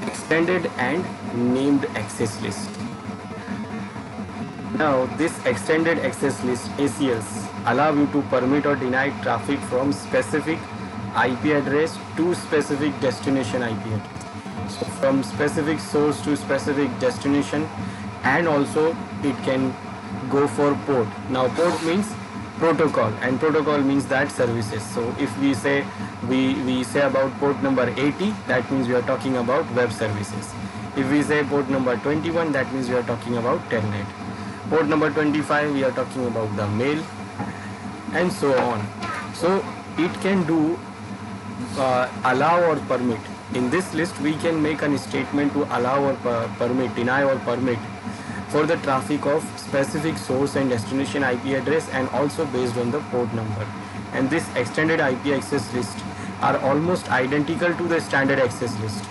extended and named access list. Now this extended access list ACLs allow you to permit or deny traffic from specific IP address to specific destination IP address. So from specific source to specific destination, and also it can go for port. Now port means protocol, and protocol means that services. So if we say we say about port number 80, that means we are talking about web services. If we say port number 21, that means we are talking about telnet. Port number 25, we are talking about the mail, and so on. So it can do allow or permit. In this list, we can make a statement to allow or permit, deny or permit for the traffic of specific source and destination IP address, and also based on the port number. And this extended IP access list are almost identical to the standard access list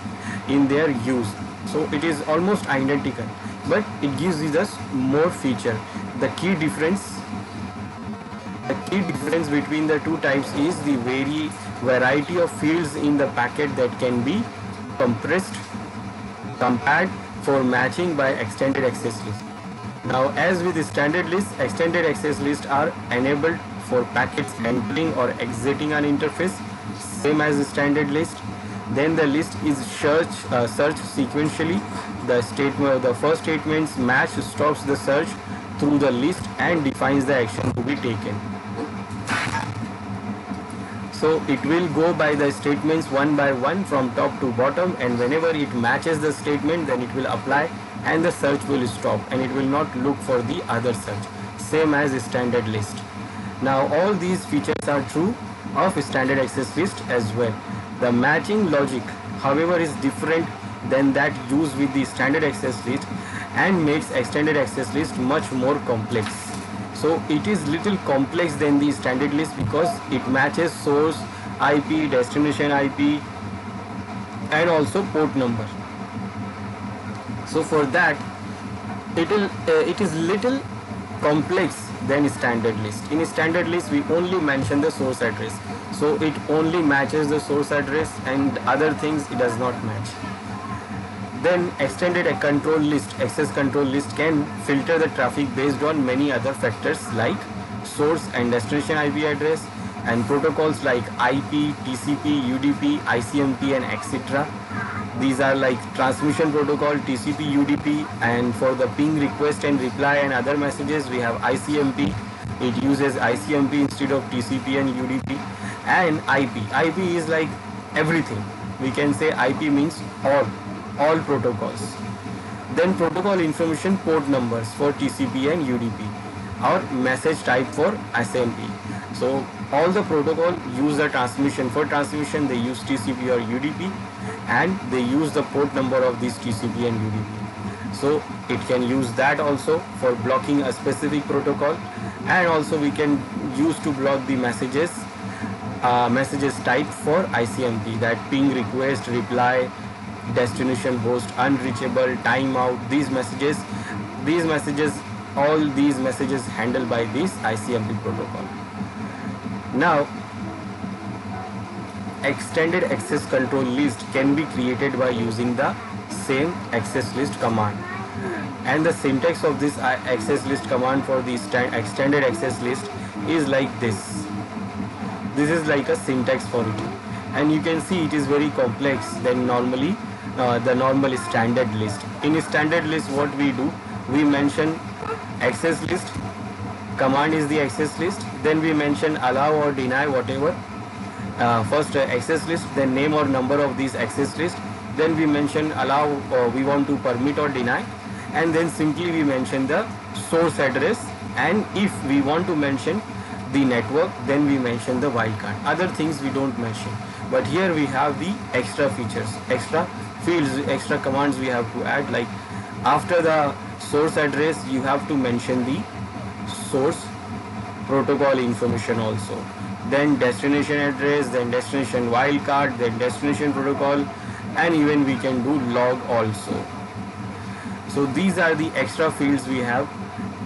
in their use. So it is almost identical, but it gives us more feature. The key difference between the two types is the variety of fields in the packet that can be compressed, compared for matching by extended access list. Now as with the standard list, extended access lists are enabled for packets entering or exiting an interface, same as the standard list. Then the list is searched sequentially. The first statement's match stops the search through the list and defines the action to be taken. So it will go by the statements one by one from top to bottom, and whenever it matches the statement, then it will apply and the search will stop, and it will not look for the other search, same as a standard list. Now all these features are true of standard access list as well. The matching logic, however, is different than that used with the standard access list, and makes extended access list much more complex. So it is little complex than the standard list because it matches source IP, destination IP, and also port number. So for that, it is little complex than standard list. In standard list, we only mention the source address, so it only matches the source address, and other things it does not match. Then extended access control list can filter the traffic based on many other factors like source and destination IP address, and protocols like IP, TCP, UDP, ICMP, and etc. These are like transmission protocol, TCP, UDP, and for the ping request and reply and other messages, we have ICMP. It uses ICMP instead of TCP and UDP. And IP. IP is like everything. We can say IP means all protocols. Then protocol information port numbers for TCP and UDP, or message type for SMP. So all the protocol use the transmission. For transmission, they use TCP or UDP, and they use the port number of this TCP and UDP. So it can use that also for blocking a specific protocol, and also we can use to block the messages type for ICMP, that ping request, reply, destination host, unreachable, timeout, all these messages handled by this ICMP protocol. Now extended access control list can be created by using the same access list command, and the syntax of this access list command for the extended access list is like this. This is like a syntax for it, and you can see it is very complex than normally the normal standard list. In standard list, what we do, we mention access list, command is the access list, then we mention allow or deny whatever, first access list, then name or number of these access list, then we mention allow, we want to permit or deny, and then simply we mention the source address, and if we want to mention the network, then we mention the wildcard. Other things we don't mention, but here we have the extra features, extra fields, extra commands we have to add. Like after the source address, you have to mention the source protocol information also, then destination address, then destination wildcard, then destination protocol, and even we can do log also. So these are the extra fields we have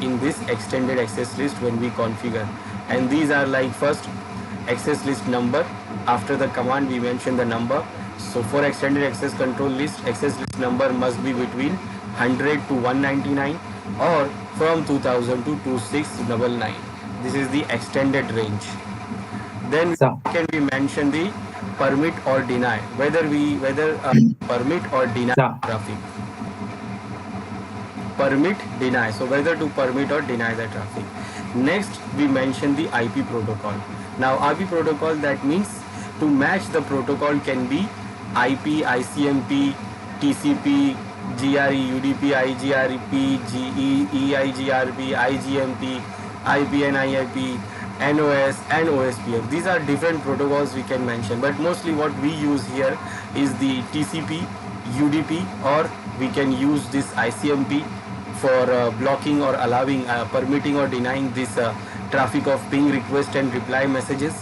in this extended access list when we configure, and these are like first access list number. After the command we mention the number, So for extended access control list, access list number must be between 100 to 199 or from 2000 to 2699. This is the extended range. Then So, can we mention the permit or deny, whether permit or deny so, traffic. Permit, deny. So whether to permit or deny the traffic. Next, we mention the IP protocol. Now IP protocol, that means to match the protocol can be IP, ICMP, TCP, GRE, UDP, IGRP, GE, EIGRP, IGMP, IPN, IIP, NOS and OSPF. These are different protocols we can mention, but mostly what we use here is the TCP, UDP, or we can use this ICMP for blocking or allowing, permitting or denying this traffic of ping request and reply messages.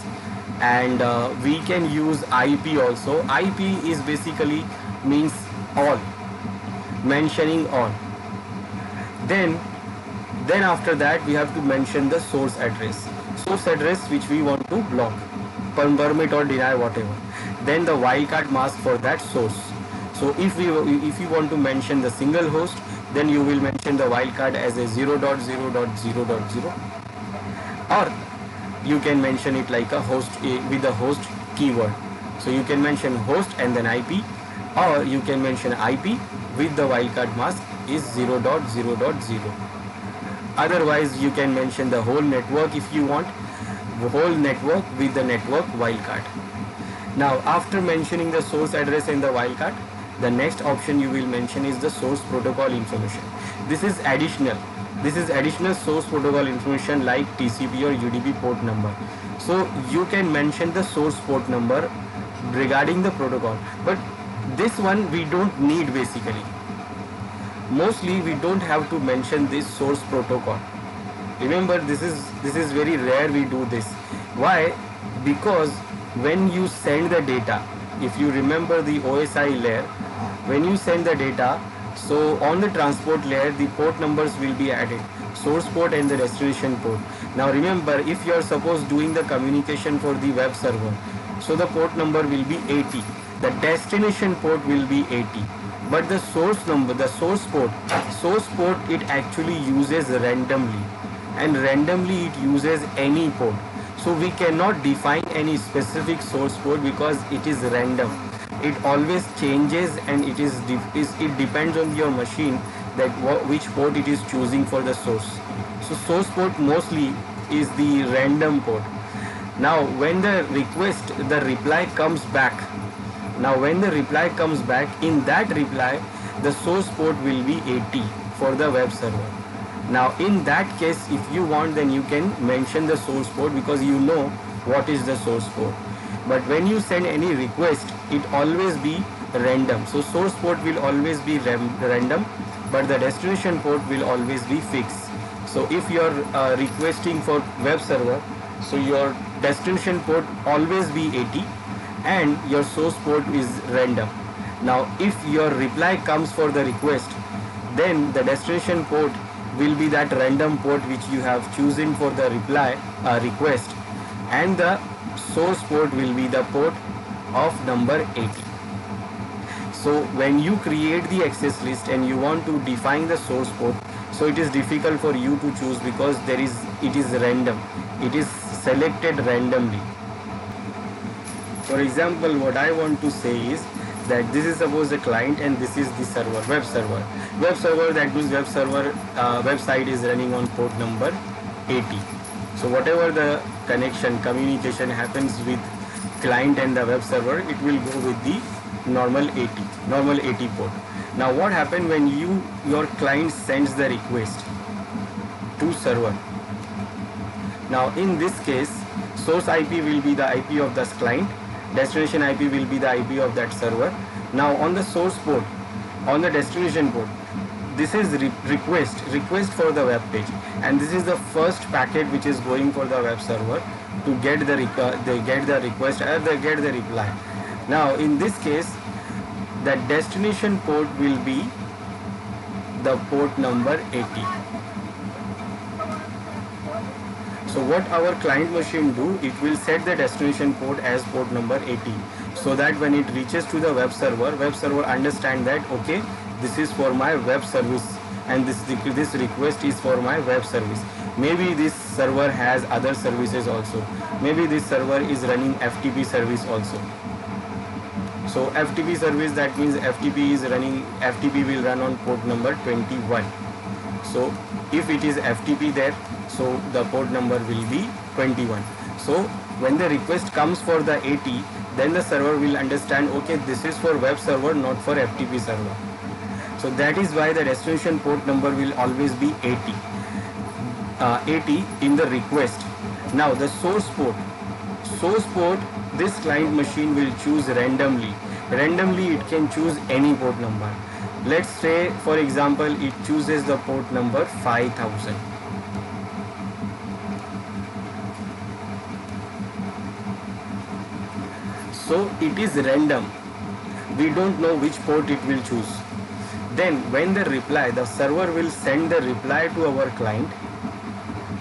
And we can use IP also. IP is basically means all, mentioning all. Then after that we have to mention the source address. Source address which we want to block, permit or deny, whatever. Then the wildcard mask for that source. So if you want to mention the single host, then you will mention the wildcard as a 0.0.0.0, or you can mention it like a host with the host keyword. So you can mention host and then IP, or you can mention IP with the wildcard mask is 0.0.0. Otherwise you can mention the whole network if you want, the whole network with the network wildcard. Now after mentioning the source address and the wildcard, the next option you will mention is the source protocol information. This is additional. This is additional source protocol information like TCP or UDP port number. So you can mention the source port number regarding the protocol, but this one we don't need basically. Mostly we don't have to mention this source protocol. Remember, this is very rare we do this. Why? Because when you send the data, if you remember the OSI layer, when you send the data, so on the transport layer the port numbers will be added, source port and the destination port. Now remember, if you are suppose doing the communication for the web server, so the port number will be 80, the destination port will be 80, but the source number, the source port it actually uses randomly, and randomly it uses any port. So we cannot define any specific source port because it is random. It always changes, and it depends on your machine that which port it is choosing for the source. So source port mostly is the random port. Now when the reply comes back, in that reply the source port will be 80 for the web server. Now in that case, if you want, then you can mention the source port because you know what is the source port. But when you send any request, it always be random. So source port will always be random, but the destination port will always be fixed. So if you are requesting for web server, so your destination port always be 80 and your source port is random. Now if your reply comes for the request, then the destination port will be that random port which you have chosen for the reply request, and the source port will be the port of number 80. So when you create the access list and you want to define the source port, so it is difficult for you to choose because it is random, it is selected randomly. For example, what I want to say is that this is suppose a client and this is the server, web server. Web server, that means web server website is running on port number 80. So whatever the communication happens with client and the web server, it will go with the normal 80 port. Now what happens when your client sends the request to server? Now in this case, source IP will be the IP of this client, destination IP will be the IP of that server. Now on the source port, on the destination port, this is request for the web page, and this is the first packet which is going for the web server to get the request or they get the reply. Now in this case, the destination port will be the port number 80. So what our client machine do, it will set the destination port as port number 80. so that when it reaches to the web server understand that okay, this is for my web service and this request is for my web service. Maybe this server has other services also. Maybe this server is running FTP service also. So FTP service, that means FTP will run on port number 21. So if it is FTP there, so the port number will be 21. So when the request comes for the 80, then the server will understand okay, this is for web server, not for FTP server. So that is why the destination port number will always be 80. 80 in the request. Now the source port, this client machine will choose randomly. Randomly it can choose any port number. Let's say for example it chooses the port number 5000. So it is random. We don't know which port it will choose. Then when the server will send the reply to our client.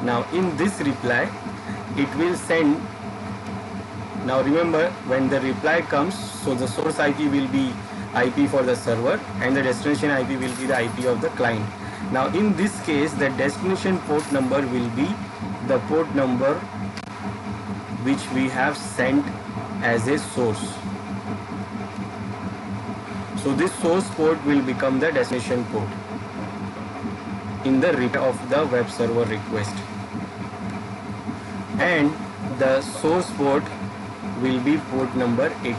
Now in this reply it will send, now remember when the reply comes, so the source IP will be IP for the server and the destination IP will be the IP of the client. Now in this case the destination port number will be the port number which we have sent as a source. So this source port will become the destination port in the reply of the web server request, and the source port will be port number 80.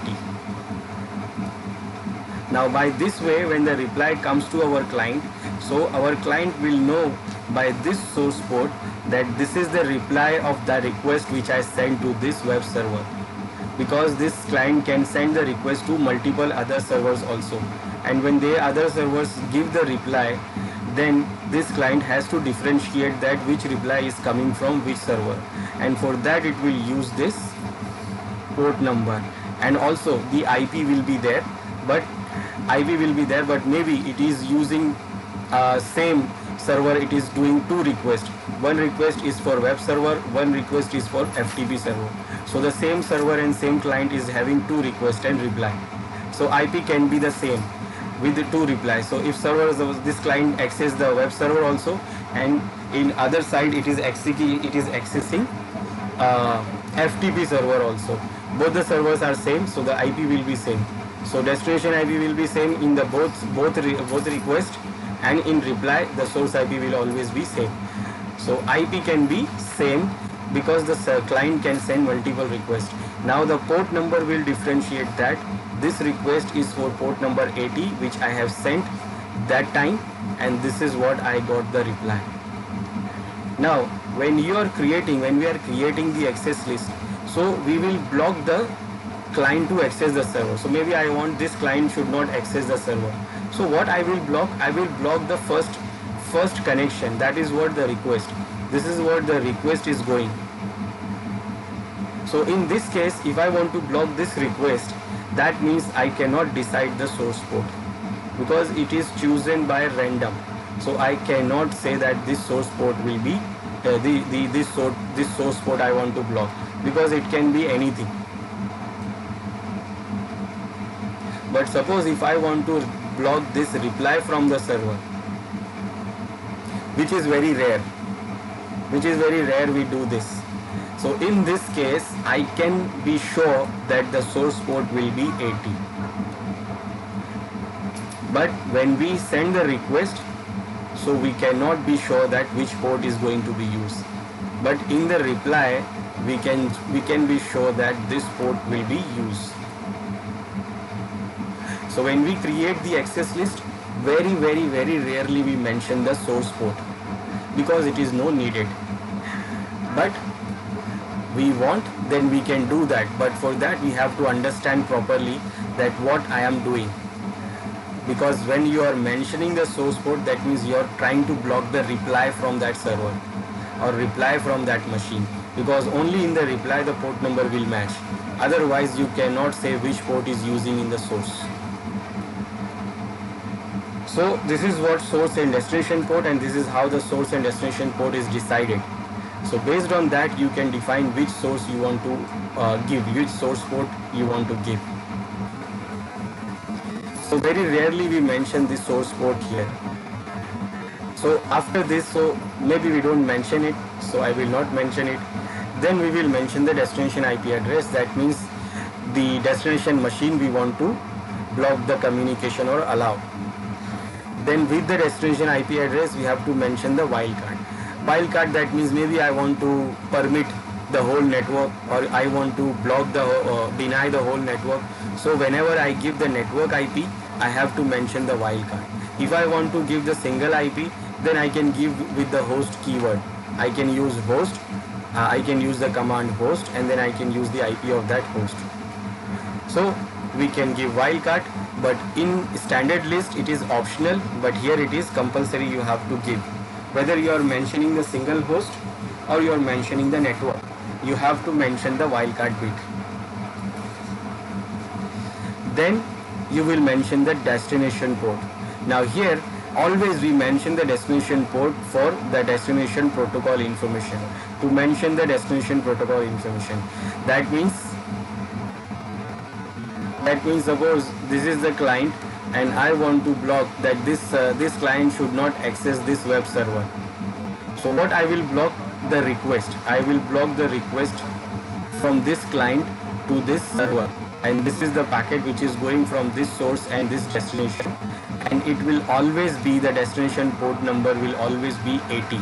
Now by this way when the reply comes to our client, so our client will know by this source port that this is the reply of the request which I sent to this web server, because this client can send the request to multiple other servers also, and when the other servers give the reply, then this client has to differentiate that which reply is coming from which server, and for that it will use this port number. And also the IP will be there, but maybe it is using same server, it is doing two requests. One request is for web server, one request is for FTP server. So the same server and same client is having two requests and reply. So IP can be the same with the two replies. So if this client access the web server also, and in other side it is accessing FTP server also. Both the servers are same, so the IP will be same. So destination IP will be same in the both request, and in reply the source IP will always be same. So IP can be same because the client can send multiple requests. Now the port number will differentiate that this request is for port number 80 which I have sent that time, and this is what I got the reply. Now when we are creating the access list, so we will block the client to access the server. So maybe I want this client should not access the server. So what I will block the first connection, that is what the request. This is what the request is going. So in this case, if I want to block this request, that means I cannot decide the source port because it is chosen by random. So I cannot say that this source port will be this source port I want to block, because it can be anything. But suppose if I want to block this reply from the server, which is very rare we do this. So in this case I can be sure that the source port will be 80. But when we send the request, so we cannot be sure that which port is going to be used. But in the reply we can be sure that this port will be used. So when we create the access list, very rarely we mention the source port because it is no needed. But we want, then we can do that. But for that we have to understand properly that what I am doing. Because when you are mentioning the source port, that means you are trying to block the reply from that server or reply from that machine, because only in the reply the port number will match. Otherwise you cannot say which port is using in the source. So this is what source and destination port, and this is how the source and destination port is decided. So based on that you can define which source you want to give, which source port you want to give. So very rarely we mention the source port here. So after this, so maybe we don't mention it, so I will not mention it. Then we will mention the destination IP address. That means the destination machine we want to block the communication or allow. Then with the destination IP address, we have to mention the wildcard. Wildcard, that means maybe I want to permit the whole network, or I want to block the deny the whole network. So whenever I give the network IP, I have to mention the wildcard. If I want to give the single IP, then I can give with the host keyword. I can use host, I can use the command host, and then I can use the IP of that host. So we can give wildcard, but in standard list it is optional, but here it is compulsory, you have to give. Whether you are mentioning the single host or you are mentioning the network, you have to mention the wildcard bit. Then you will mention the destination port. Now here always we mention the destination port for the destination protocol information. To mention the destination protocol information, that means suppose this is the client and I want to block that this client should not access this web server. So what I will block? The request. I will block the request from this client to this server, and this is the packet which is going from this source and this destination, and it will always be the destination port number will always be 80.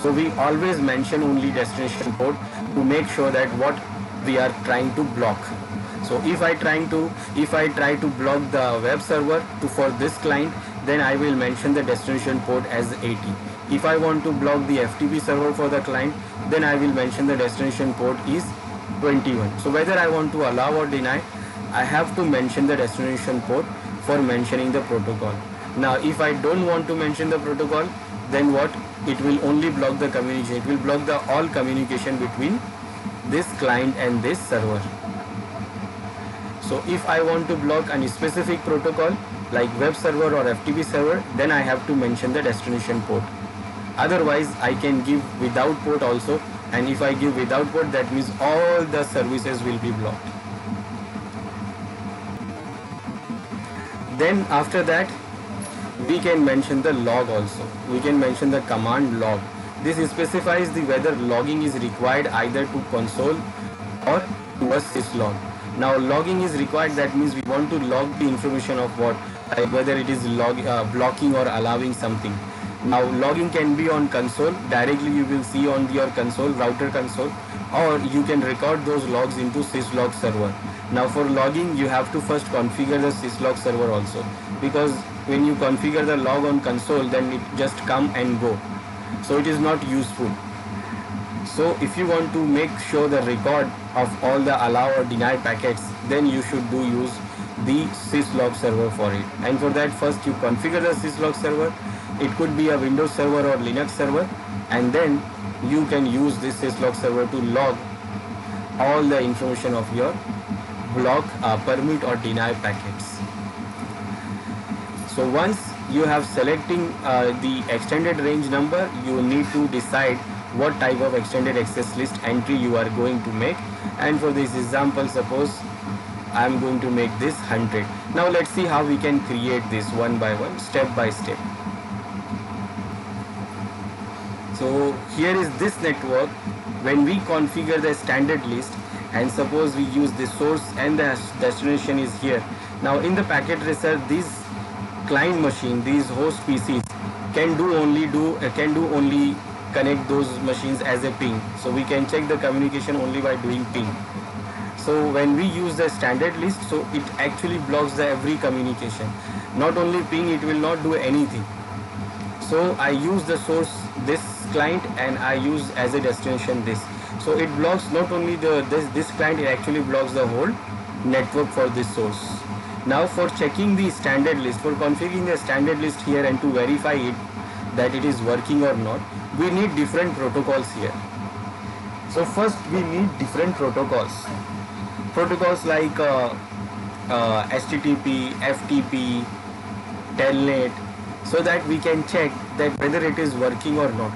So we always mention only destination port to make sure that what we are trying to block. So if I try to block the web server for this client, then I will mention the destination port as 80. If I want to block the FTP server for the client, then I will mention the destination port is 21. So whether I want to allow or deny, I have to mention the destination port for mentioning the protocol. Now if I don't want to mention the protocol, then what? It will only block the communication. It will block the all communication between this client and this server. So if I want to block any specific protocol like web server or FTP server, then I have to mention the destination port. Otherwise I can give without port also, and if I give without port, that means all the services will be blocked. Then after that we can mention the log also. We can mention the command log. This specifies the whether logging is required either to console or to a syslog. Now logging is required, that means we want to log the information of what, whether it is blocking or allowing something. Now logging can be on console, directly you will see on your console, router console, or you can record those logs into syslog server. Now for logging you have to first configure the syslog server also, because when you configure the log on console, then it just come and go, so it is not useful. So if you want to make sure the record of all the allow or deny packets, then you should use the syslog server for it. And for that, first you configure the syslog server. It could be a Windows server or Linux server, and then you can use this syslog server to log all the information of your block, permit or deny packets. So once you have selecting the extended range number, you need to decide what type of extended access list entry you are going to make. And for this example, suppose I am going to make this 100. Now let's see how we can create this one by one, step by step. So here is this network. When we configure the standard list, and suppose we use the source and the destination is here. Now in the packet tracer, these client machine, these host PCs can only connect those machines as a ping. So we can check the communication only by doing ping. So when we use the standard list, so it actually blocks the every communication. Not only ping, it will not do anything. So I use the source this client and I use as a destination this. So it blocks not only this client, it actually blocks the whole network for this source. Now for checking the standard list, for configuring the standard list here and to verify it that it is working or not, we need different protocols here. So first we need different protocols like HTTP, FTP, Telnet, so that we can check that whether it is working or not.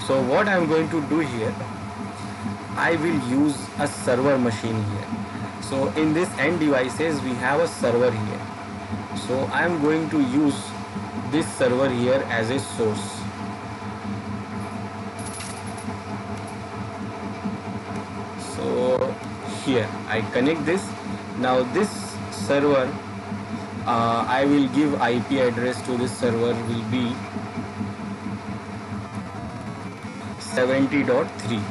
So what I am going to do here, I will use a server machine here. So in this end devices we have a server here. So I am going to use this server here as a source. So here I connect this. Now this server, I will give IP address to this server will be 70.3,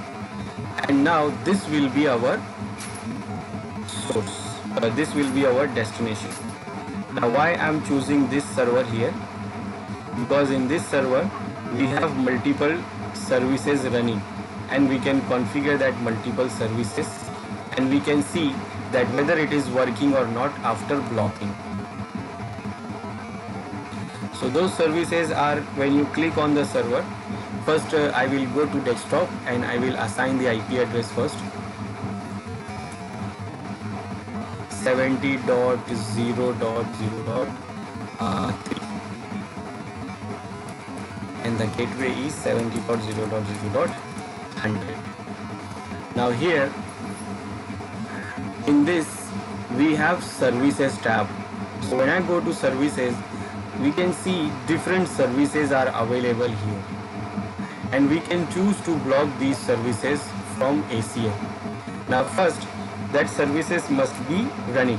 and now this will be our source. This will be our destination. Now why I am choosing this server here? Because in this server we have multiple services running, and we can configure that multiple services, and we can see that whether it is working or not after blocking. So those services are, when you click on the server, first I will go to desktop and I will assign the IP address first. 70.0.0.3 and the gateway is 70.0.0.100. Now here in this we have services tab. So when I go to services, we can see different services are available here, and we can choose to block these services from ACL. Now first, that services must be running.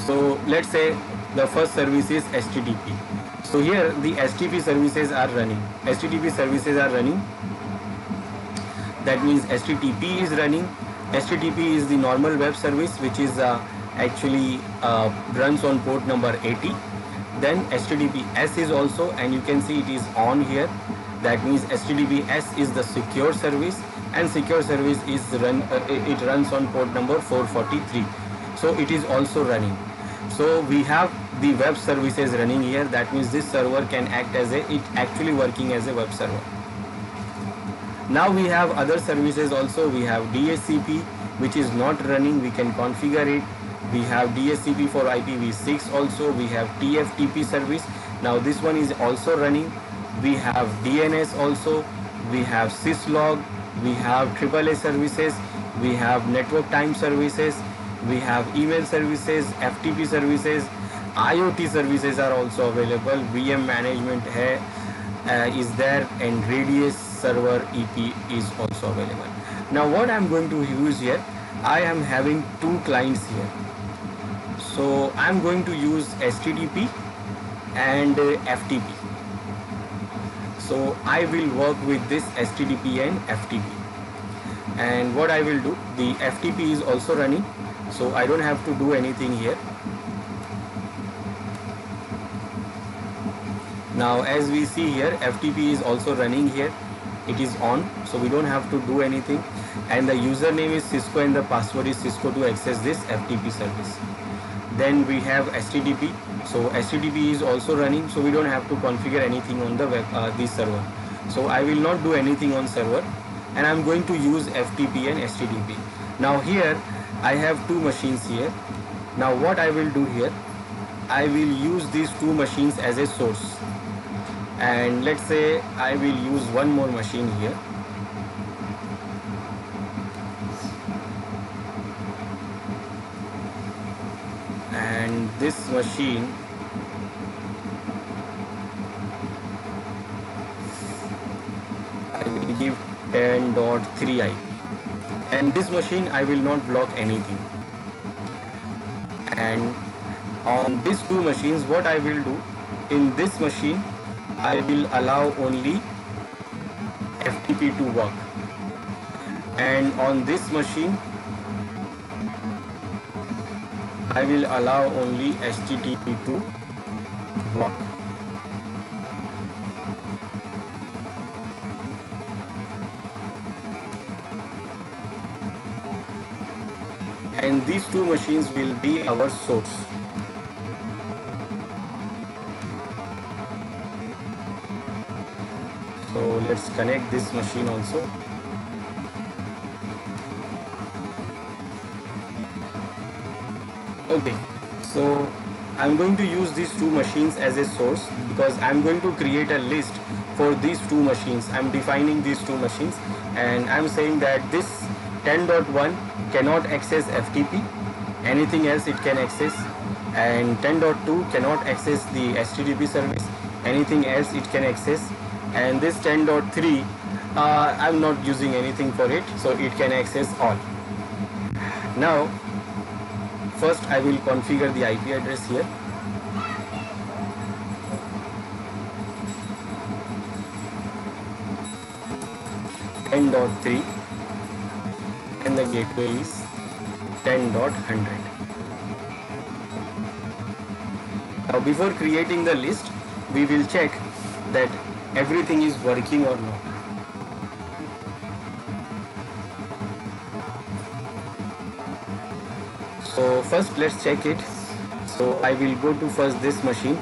So let's say the first service is HTTP. So here the HTTP services are running. HTTP services are running. That means HTTP is running. HTTP is the normal web service which is actually runs on port number 80. Then HTTPS is also, and you can see it is on here. That means HTTPS is the secure service, and secure service is it runs on port number 443. So it is also running. So we have the web services running here. That means this server can act as it actually working as a web server. Now we have other services also. We have DHCP which is not running. We can configure it. We have DHCP for IPv6 also. We have TFTP service. Now this one is also running. We have DNS also. We have syslog. We have AAA services. We have network time services. We have email services, FTP services, IoT services are also available. VM management is there, and Radius server EP is also available. Now what I am going to use here, I am having two clients here. So I am going to use HTTP and FTP. So I will work with this HTTP and FTP. And what I will do, the FTP is also running, so I don't have to do anything here. Now as we see here, FTP is also running here. It is on, so we don't have to do anything. And the username is Cisco and the password is Cisco to access this FTP service. Then we have HTTP. So HTTP is also running, so we don't have to configure anything on the web, this server. So I will not do anything on server, and I'm going to use FTP and HTTP. Now here I have two machines here. Now what I will do here, I will use these two machines as a source, and let's say I will use one more machine here. And this machine I will give 10.3 IP, and this machine I will not block anything. And on these two machines, what I will do, in this machine I will allow only FTP to work, and on this machine I will allow only HTTP to work. And these two machines will be our source. So let's connect this machine also. Okay, so I'm going to use these two machines as a source because I'm going to create a list for these two machines. I'm defining these two machines, and I'm saying that this 10.1 cannot access FTP, anything else it can access, and 10.2 cannot access the HTTP service, anything else it can access, and this 10.3 I'm not using anything for it, so it can access all. Now first I will configure the IP address here. .3 and the gateway is 10.100. Now before creating the list, we will check that everything is working or not. So first let's check it. So I will go to first this machine,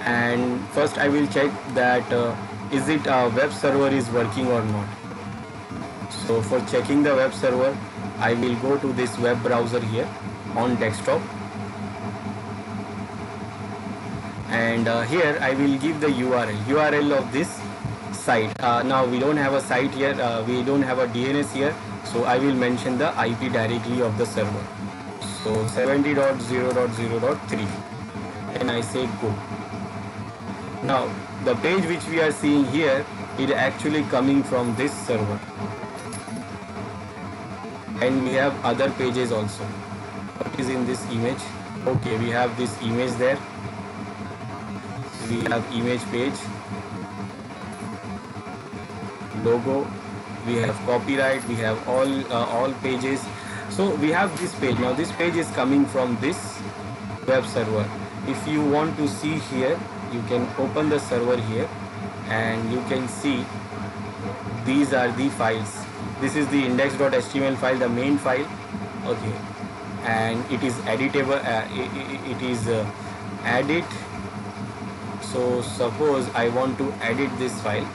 and first I will check that is it a web server is working or not. So for checking the web server, I will go to this web browser here on desktop, and here I will give the URL of this site. Now we don't have a site here, we don't have a DNS here, so I will mention the IP directly of the server. So 70.0.0.3, and I say go. Now the page which we are seeing here is actually coming from this server, and we have other pages also. What is in this image? Okay, we have this image there, we have image page, logo, we have copyright, we have all pages. So we have this page. Now this page is coming from this web server. If you want to see here, you can open the server here, and you can see these are the files. This is the index.html file, the main file. Okay, and it is editable, it is edit. So suppose I want to edit this file,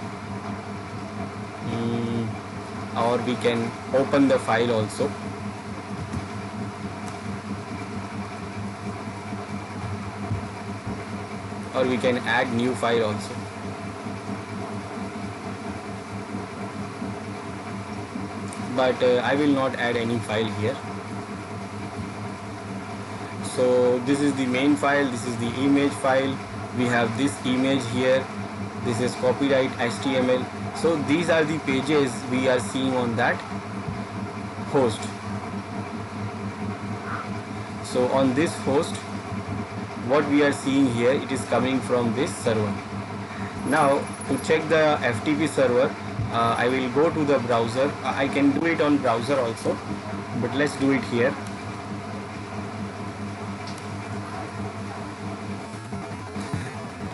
or we can open the file also. Or we can add new file also. But I will not add any file here. So this is the main file, this is the image file, we have this image here, this is copyright HTML. So these are the pages we are seeing on that host. So on this host, what we are seeing here, it is coming from this server. Now to check the FTP server, I will go to the browser. I can do it on browser also, but let's do it here.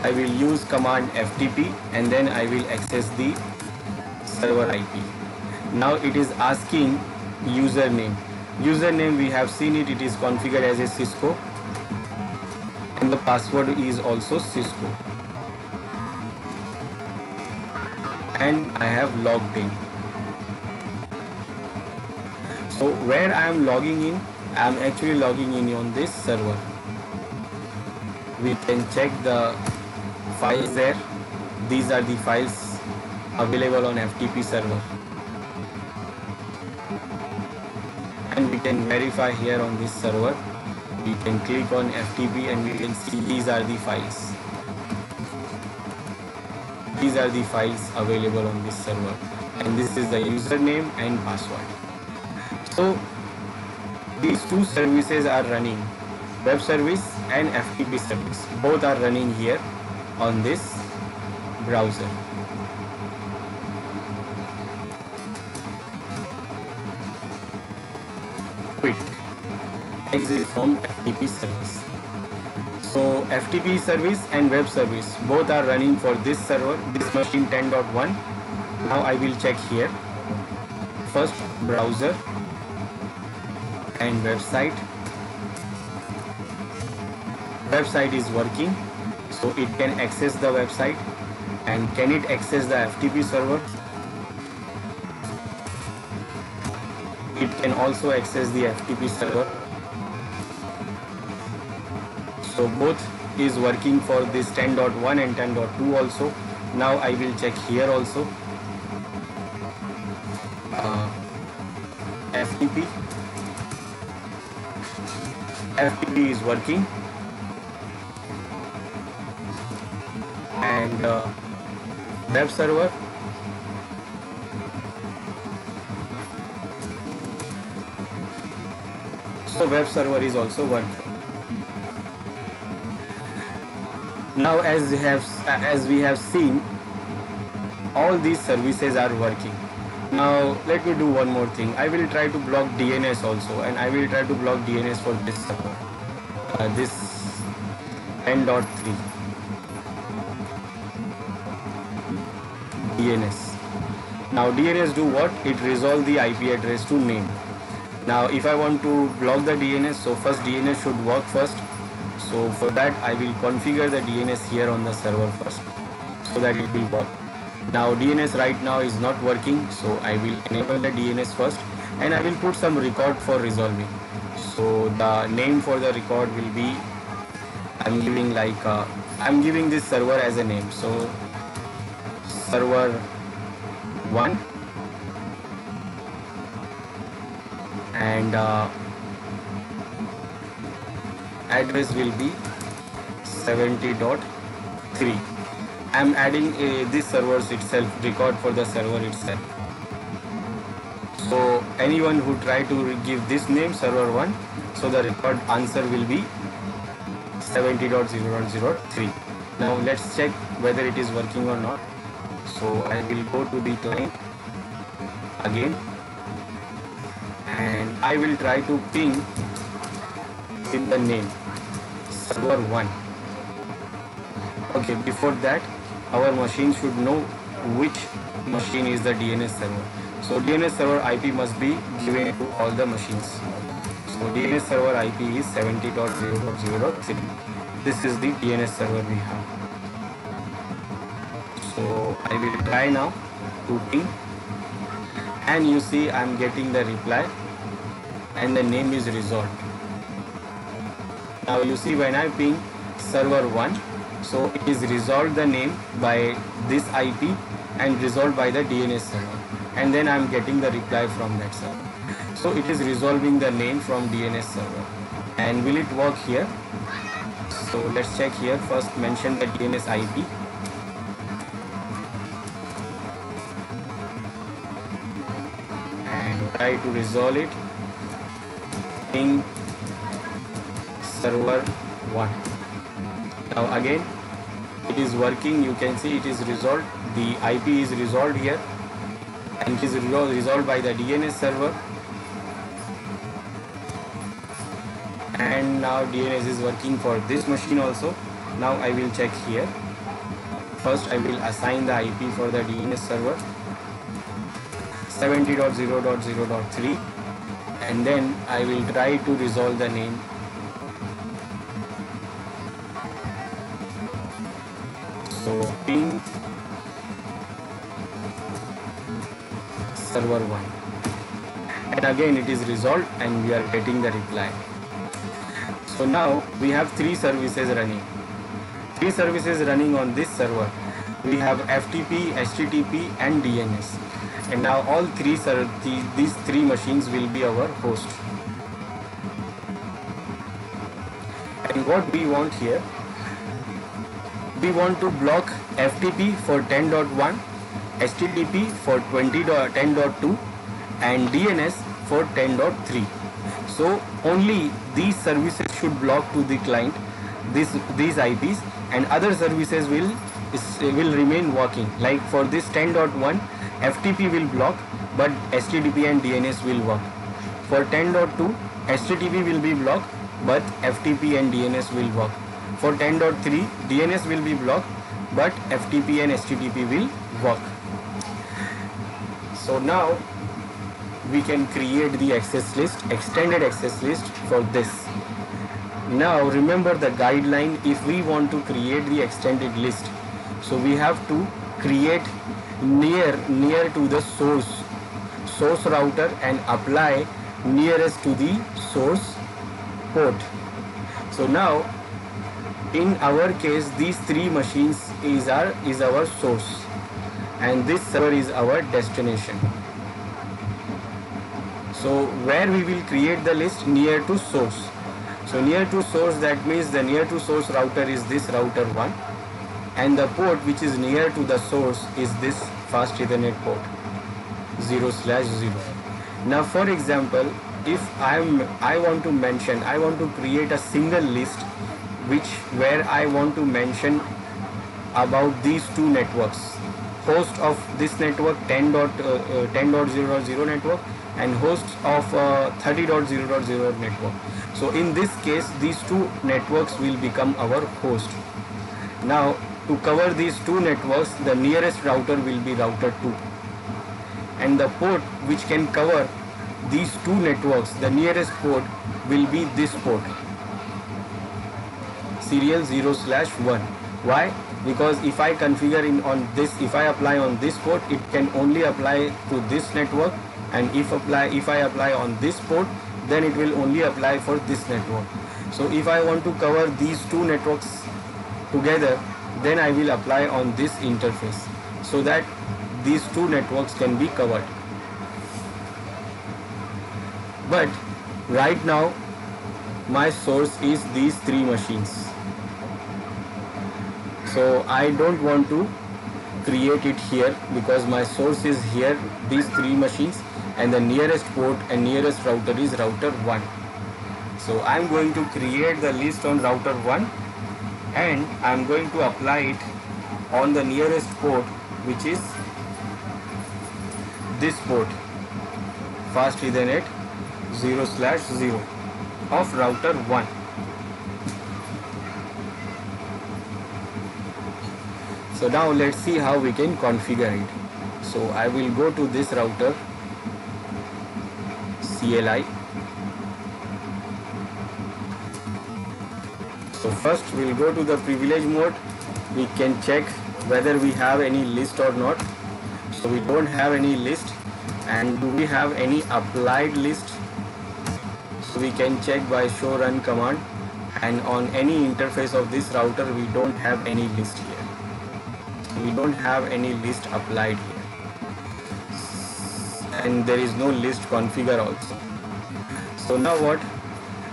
I will use command FTP, and then I will access the server IP. Now it is asking username. Username, we have seen it, it is configured as a Cisco, and the password is also Cisco, and I have logged in. So where I am logging in, I am actually logging in on this server. We can check the files there. These are the files available on FTP server, and we can verify here on this server. We can click on FTP and we can see these are the files. These are the files available on this server, and this is the username and password. So these two services are running, web service and FTP service. Both are running here on this browser. Quit. Exit from FTP service. So FTP service and web service both are running for this server, this machine 10.1. Now I will check here. First browser and website. Website is working, so it can access the website. And can it access the FTP server? It can also access the FTP server. So both is working for this 10.1 and 10.2 also. Now I will check here also. FTP. FTP is working, and web server. So web server is also working. Now as we have seen, all these services are working. Now let me do one more thing. I will try to block DNS also, and I will try to block DNS for this server, this 10.3 DNS. Now DNS do what? It resolve the IP address to name. Now if I want to block the DNS, so first DNS should work first. So for that I will configure the DNS here on the server first, so that it will work. Now DNS right now is not working, so I will enable the DNS first, and I will put some record for resolving. So the name for the record will be, I'm giving this server as a name. So server 1, and address will be 70.3. I'm adding this server's itself record for the server itself. So anyone who try to give this name server 1, so the record answer will be 70.0.03. Now let's check whether it is working or not. So I will go to the client again, and I will try to ping in the name server 1. Okay, before that our machine should know which machine is the DNS server. So DNS server IP must be given to all the machines. So DNS server IP is 70.0.0.3. This is the DNS server we have. So I will try now to ping, and you see I am getting the reply, and the name is resolved. Now you see when I ping server 1, so it is resolved the name by this IP and resolved by the DNS server, and then I am getting the reply from that server. So it is resolving the name from DNS server. And will it work here? So let's check here. First mention the DNS IP. And try to resolve it. Ping server 1. Now again it is working. You can see it is resolved. The IP is resolved here, and it is resolved by the DNS server. And now DNS is working for this machine also. Now I will check here. First I will assign the IP for the DNS server 70.0.0.3, and then I will try to resolve the name. So ping server 1, and again it is resolved, and we are getting the reply. So now we have three services running. Three services running on this server. We have FTP, HTTP and DNS. And now all three these three machines will be our host. And what we want here, we want to block FTP for 10.1, HTTP for 10.2 and DNS for 10.3. So only these services should block to the client, these IPs, and other services will remain working. Like for this 10.1, FTP will block, but HTTP and DNS will work. For 10.2, HTTP will be blocked, but FTP and DNS will work. For 10.3, DNS will be blocked, but FTP and HTTP will work. So now we can create the access list, extended access list for this. Now remember the guideline. If we want to create the extended list, so we have to create near to the source router and apply nearest to the source port. So now in our case these three machines is our source, and this server is our destination. So where we will create the list? Near to source. So near to source, that means the near to source router is this router 1, and the port which is near to the source is this fast Ethernet port 0/0. Now for example, if I want to create a single list where I want to mention about these two networks, host of this network 10.0.0 network and hosts of 30.0.0 network. So in this case, these two networks will become our host. Now to cover these two networks, the nearest router will be router 2, and the port which can cover these two networks, the nearest port will be this port, serial 0/1. Why? Because if I configure if I apply on this port, it can only apply to this network, and if I apply on this port, then it will only apply for this network. So if I want to cover these two networks together, then I will apply on this interface so that these two networks can be covered. But right now my source is these three machines, so I don't want to create it here because my source is here, these three machines, and the nearest port and nearest router is router 1. So I'm going to create the list on router 1, and I'm going to apply it on the nearest port, which is this port, fast Ethernet 0/0 of router 1. So now let's see how we can configure it. So I will go to this router CLI. So first we'll go to the privilege mode. We can check whether we have any list or not. So we don't have any list. And do we have any applied list? So we can check by show run command, and on any interface of this router we don't have any list here. We don't have any list applied here, and there is no list configure also. So now what?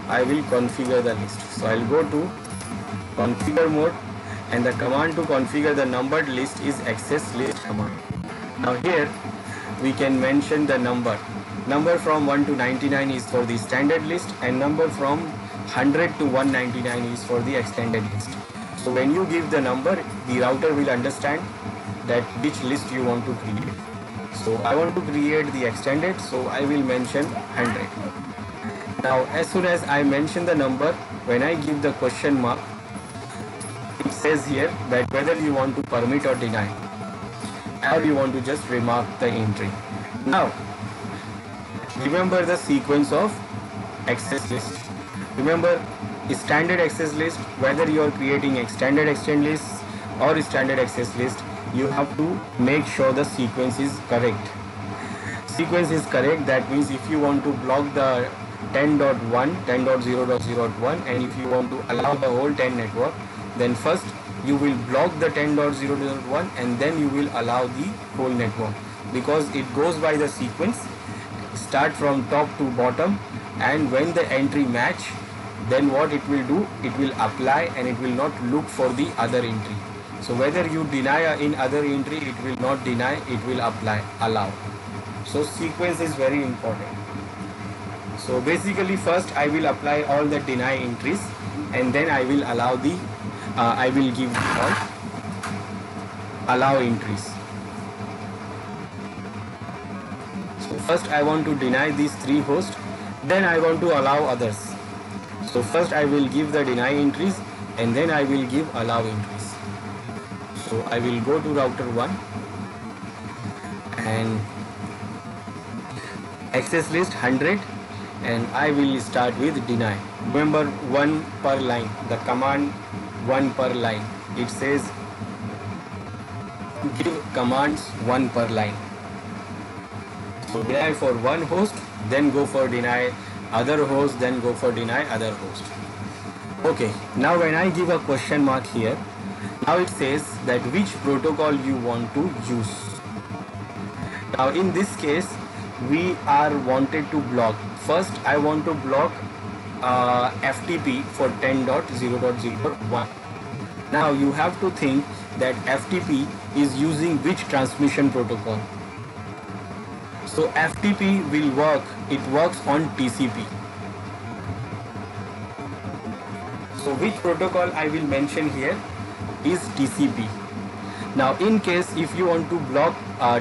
I will configure the list. So I'll go to configure mode, and the command to configure the numbered list is access list command. Now here we can mention the number. Number from 1 to 99 is for the standard list, and number from 100 to 199 is for the extended list. So when you give the number, the router will understand that which list you want to create. So I want to create the extended, so I will mention 100. Now as soon as I mention the number, when I give the question mark, it says here that whether you want to permit or deny, or you want to just remark the entry. Now remember the sequence of access list. Remember standard access list, whether you are creating extended list or standard access list, you have to make sure the sequence is correct. Sequence is correct, that means if you want to block the 10.1, 10.0.0.1, and if you want to allow the whole 10 network, then first you will block the 10.0.1 and then you will allow the whole network, because it goes by the sequence, start from top to bottom, and when the entry match, then what it will do, it will apply and it will not look for the other entry. So whether you deny in other entry, it will not deny, it will allow. So sequence is very important. So basically first I will apply all the deny entries, and then I will allow I will give all allow entries. So first I want to deny these three hosts, then I want to allow others. So first I will give the deny entries, and then I will give allow entries. So I will go to router 1 and access list 100, and I will start with deny. Remember, 1 per line, the command 1 per line. It says give commands 1 per line. So deny for one host, then go for deny other host, then go for deny other host. Okay, now when I give a question mark here, now it says that which protocol you want to use. Now in this case, we are wanted to block. First, I want to block FTP for 10.0.0.1. Now you have to think that FTP is using which transmission protocol. So FTP will work, it works on TCP. So which protocol I will mention here is TCP. Now in case if you want to block,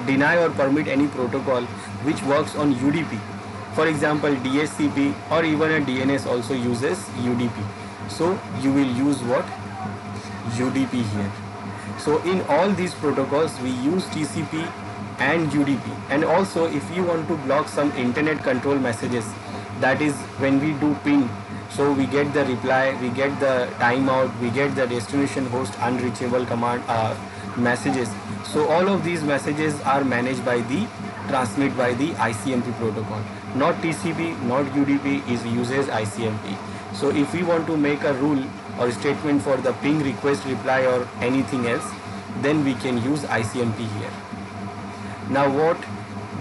deny or permit any protocol which works on UDP, for example DHCP or even a DNS also uses UDP. So you will use what? UDP here. So in all these protocols we use TCP and UDP. And also if you want to block some internet control messages, that is when we do ping, so we get the reply, we get the timeout, we get the destination host unreachable command messages. So all of these messages are managed by the transmit by the ICMP protocol. Not TCP, not UDP, is uses ICMP. So if we want to make a rule or statement for the ping request reply or anything else, then we can use ICMP here. Now what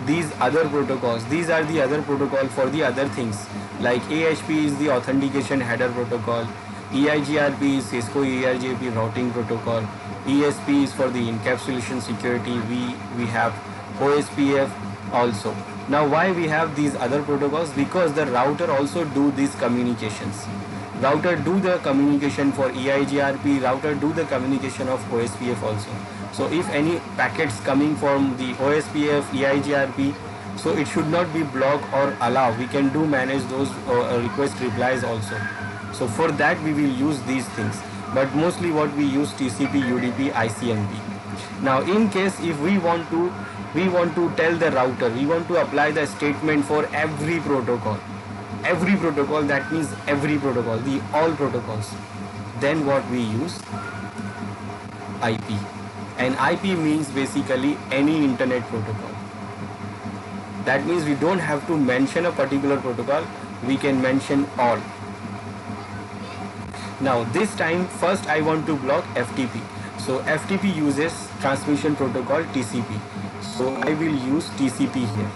these other protocols, these are the other protocol for the other things, like AHP is the authentication header protocol, EIGRP is Cisco EIGRP routing protocol, ESP is for the encapsulation security, we have OSPF also. Now why we have these other protocols? Because the router also do these communications. Router do the communication for EIGRP, router do the communication of OSPF also. So if any packets coming from the OSPF, EIGRP, so it should not be block or allow. We can do manage those request replies also. So for that we will use these things. But mostly what we use TCP, UDP, ICMP. Now in case if we want to tell the router, we want to apply the statement for every protocol, that means every protocol, the all protocols, then what we use? IP. And IP means basically any internet protocol. That means we don't have to mention a particular protocol, we can mention all. Now this time first I want to block FTP. So FTP uses transmission protocol TCP. So I will use TCP here.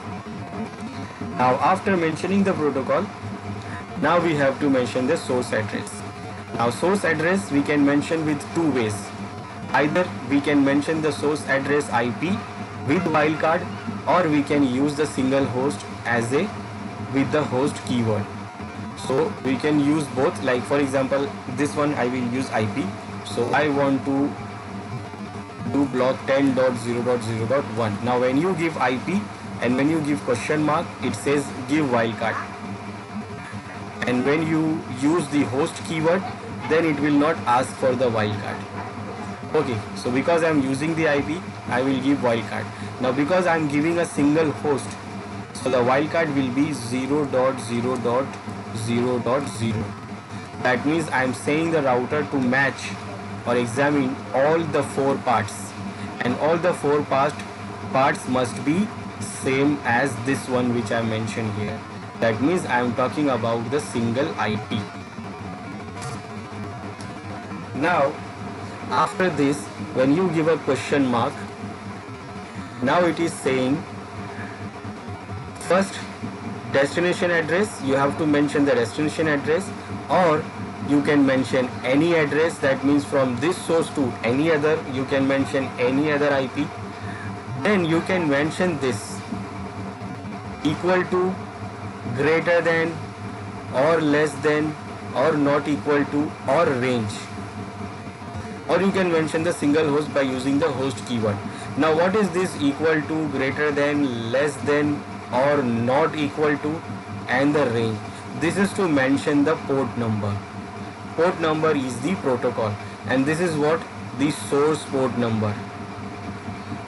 Now after mentioning the protocol, now we have to mention the source address. Now source address we can mention with two ways. Either we can mention the source address IP with wildcard, or we can use the single host as a with the host keyword. So we can use both, like for example this one I will use IP. So I want to do block 10.0.0.1. Now when you give IP and when you give question mark, it says give wildcard. And when you use the host keyword, then it will not ask for the wildcard. Okay, so because I am using the IP, I will give wildcard. Now because I am giving a single host, so the wildcard will be 0.0.0.0. That means I am saying the router to match or examine all the four parts, and all the four parts must be same as this one which I mentioned here. That means I am talking about the single IP. Now after this, when you give a question mark, now it is saying first destination address, you have to mention the destination address, or you can mention any address. That means from this source to any other, you can mention any other IP. Then you can mention this equal to, greater than, or less than, or not equal to, or range. Or you can mention the single host by using the host keyword. Now what is this equal to, greater than, less than, or not equal to, and the range? This is to mention the port number. Port number is the protocol, and this is what? The source port number.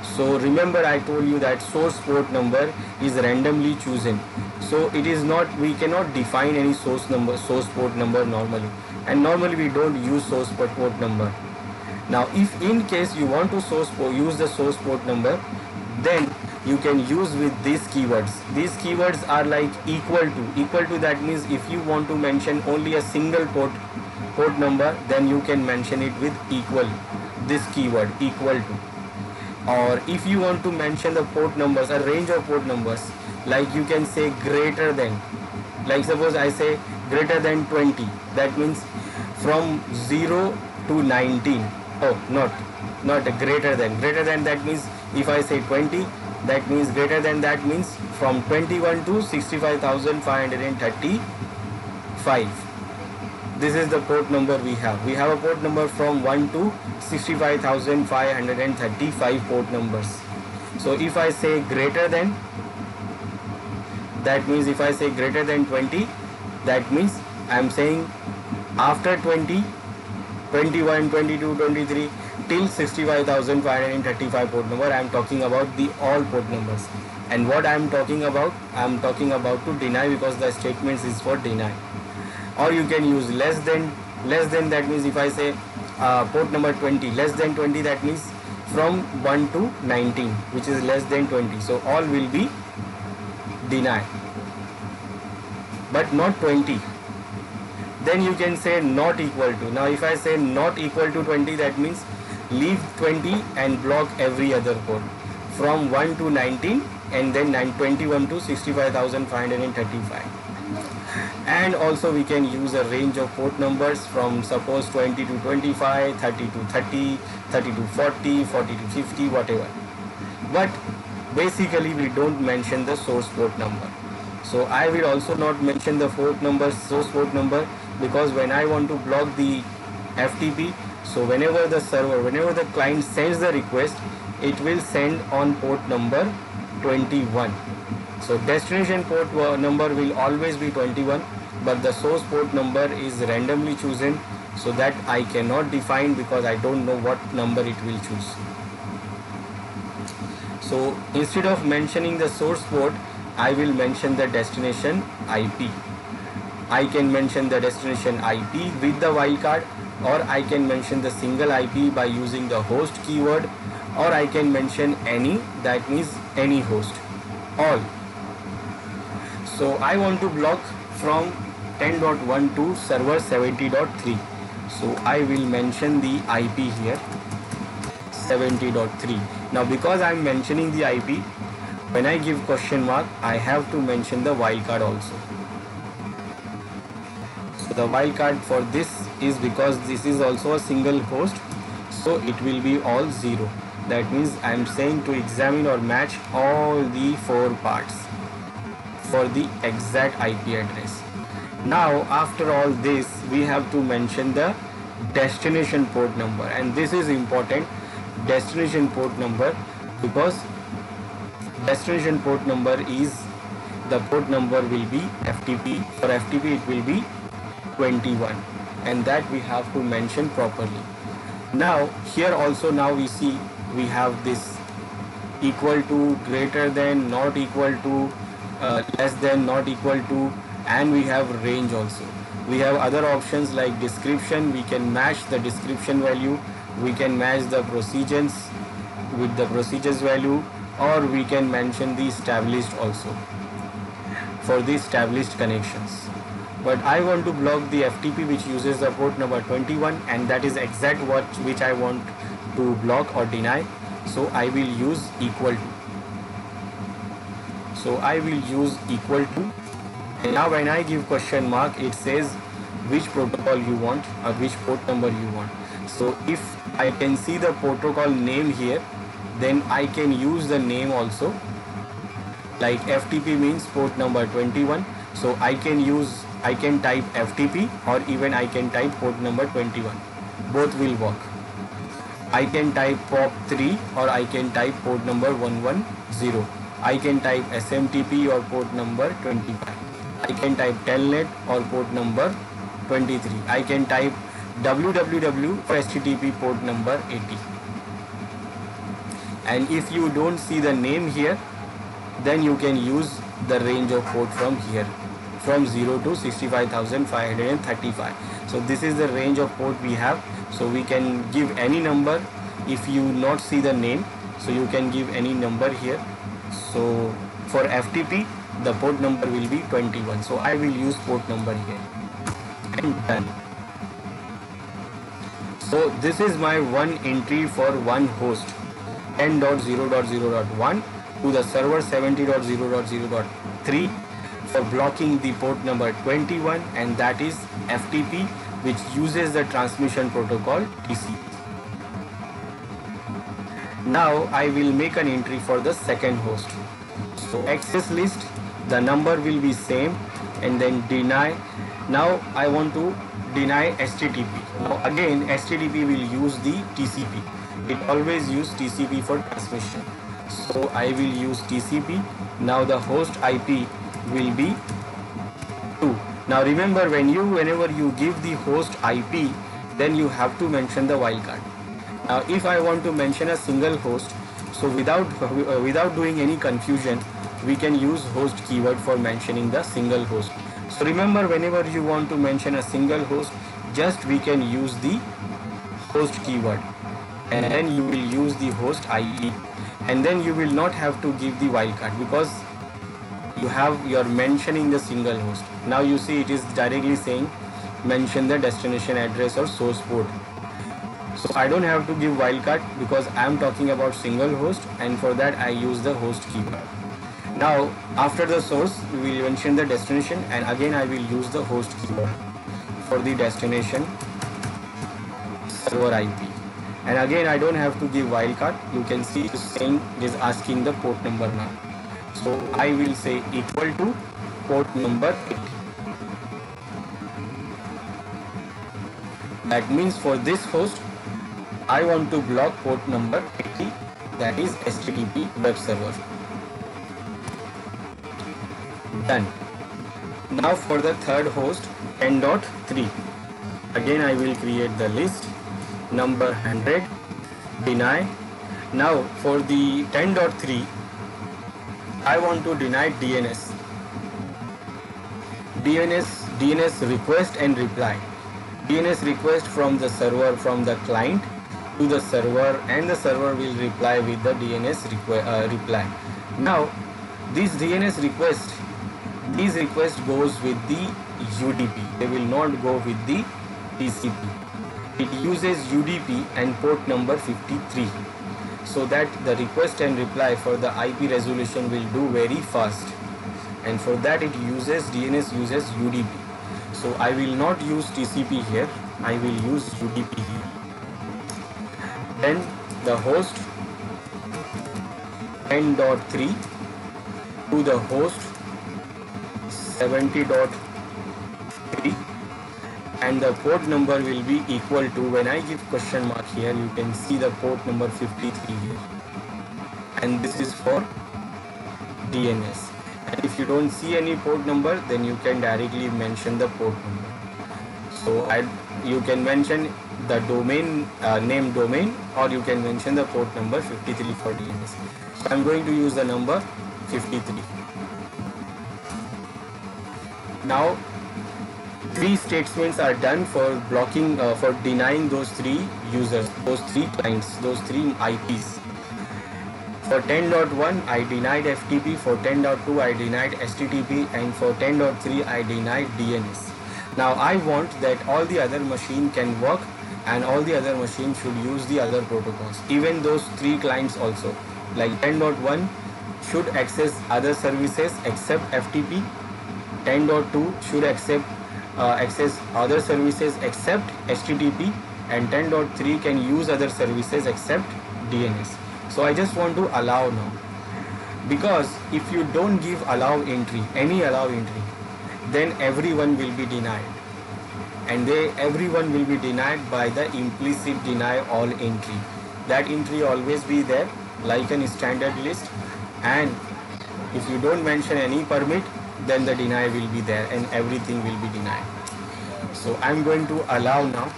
So remember I told you that source port number is randomly chosen. So it is not, we cannot define any source port number normally, and normally we don't use source port number. Now if in case you want to use the source port number, then you can use with these keywords. These keywords are like equal to, that means if you want to mention only a single port number, then you can mention it with equal, this keyword equal to. Or if you want to mention the port numbers, a range of port numbers, Like you can say greater than, like suppose I say greater than 20, that means from 0 to 19. Oh, not a greater than that means if I say 20, that means greater than that means from 21 to 65,535. This is the port number we have. We have a port number from 1 to 65,535 port numbers. So if I say greater than, that means if I say greater than 20, that means I am saying after 20, 21, 22, 23 till 65,535 port number. I am talking about the all port numbers. And what I am talking about to deny, because the statements is for deny. Or you can use less than, that means if I say port number 20, less than 20, that means from 1 to 19, which is less than 20. So all will be deny, but not 20. Then you can say not equal to. Now if I say not equal to 20, that means leave 20 and block every other port from 1 to 19 and then 21 to 65,535. And also we can use a range of port numbers from suppose 20 to 25, 30 to 30, 30 to 40, 40 to 50, whatever. But basically we don't mention the source port number. So I will also not mention the port number, source port number, because when I want to block the FTP, so whenever the client sends the request, it will send on port number 21. So destination port number will always be 21, but the source port number is randomly chosen, so that I cannot define because I don't know what number it will choose. So instead of mentioning the source port, I will mention the destination IP. I can mention the destination IP with the wildcard, or I can mention the single IP by using the host keyword, or I can mention any, that means any host, all. So I want to block from 10.1 to server 70.3. So I will mention the IP here, 70.3. Now because I am mentioning the IP, when I give question mark, I have to mention the wildcard also. So the wildcard for this is because this is also a single host, so it will be all 0. That means I am saying to examine or match all the 4 parts for the exact IP address. Now after all this, we have to mention the destination port number, and this is important, destination port number, because destination port number is, the port number will be FTP. For FTP it will be 21, and that we have to mention properly. Now here also, now we see we have this equal to, greater than, not equal to, less than, not equal to, and we have range also. We have other options like description. We can match the description value, we can match the procedures with the procedures value, or we can mention the established also for the established connections. But I want to block the FTP which uses the port number 21, and that is exact what which I want to block or deny. So I will use equal to. So I will use equal to. And now when I give question mark, it says which protocol you want or which port number you want. So if I can see the protocol name here, then I can use the name also. Like FTP means port number 21. So I can type FTP, or even I can type port number 21. Both will work. I can type POP3, or I can type port number 110. I can type SMTP or port number 25. I can type Telnet or port number 23. I can type www for HTTP port number 80. And if you don't see the name here, then you can use the range of port from here, from 0 to 65,535. So this is the range of port we have. So we can give any number. If you not see the name, so you can give any number here. So for FTP, the port number will be 21. So I will use port number here, and done. So this is my one entry for one host, 10.0.0.1, to the server 70.0.0.3 for blocking the port number 21, and that is FTP, which uses the transmission protocol TCP. Now I will make an entry for the second host. So access list, the number will be same, and then deny. Now I want to deny HTTP. Now again HTTP will use the TCP. It always use TCP for transmission. So I will use TCP. Now the host IP will be 2. Now remember, whenever you give the host IP, then you have to mention the wildcard. Now if I want to mention a single host, so without doing any confusion, we can use host keyword for mentioning the single host. So remember, whenever you want to mention a single host, just we can use the host keyword, and then you will use the host IP, and then you will not have to give the wildcard because you're mentioning the single host. Now you see it is directly saying mention the destination address or source port. So I don't have to give wildcard because I am talking about single host, and for that I use the host keyword. Now after the source we will mention the destination, and again I will use the host keyword for the destination server IP. And again I don't have to give wildcard. You can see it is saying, it is asking the port number now. So I will say equal to port number 8. That means for this host I want to block port number 80, that is HTTP web server. Done. Now for the third host 10.3, again I will create the list, number 100, deny. Now for the 10.3 I want to deny DNS request and reply. DNS request from the server, from the client to the server, and the server will reply with the DNS reply. Now this DNS request, these request goes with the UDP. They will not go with the TCP. It uses UDP and port number 53, so that the request and reply for the IP resolution will do very fast, and for that DNS uses UDP. So I will not use TCP here, I will use UDP here. Then the host 10.3 to the host 70.3, and the port number will be equal to, when I give question mark here, you can see the port number 53 here, and this is for DNS. And if you don't see any port number, then you can directly mention the port number. So you can mention the domain name domain, or you can mention the port number 53 for DNS. So I'm going to use the number 53. Now 3 statements are done for blocking, for denying those 3 users, those 3 clients, those 3 IPs. For 10.1 I denied FTP, for 10.2 I denied HTTP, and for 10.3 I denied DNS. Now I want that all the other machine can work, and all the other machines should use the other protocols, even those 3 clients also. Like 10.1 should access other services except FTP, 10.2 should access other services except HTTP, and 10.3 can use other services except DNS. So I just want to allow now, because if you don't give allow entry, any allow entry, then everyone will be denied, and everyone will be denied by the implicit deny all entry. That entry always be there like a standard list, and if you don't mention any permit, then the deny will be there and everything will be denied. So I'm going to allow now.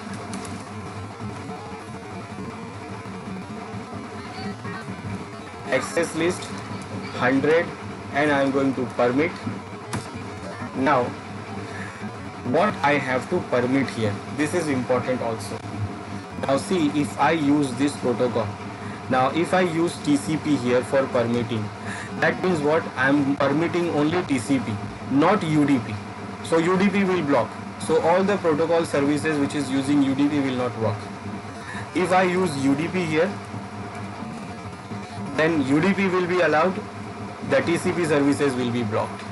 Access list 100, and I'm going to permit. Now what I have to permit here, this is important also. Now see, if I use this protocol, now if I use TCP here for permitting, that means what? I'm permitting only TCP, not UDP. So UDP will block. So all the protocol services which is using UDP will not work. If I use UDP here, then UDP will be allowed, the TCP services will be blocked.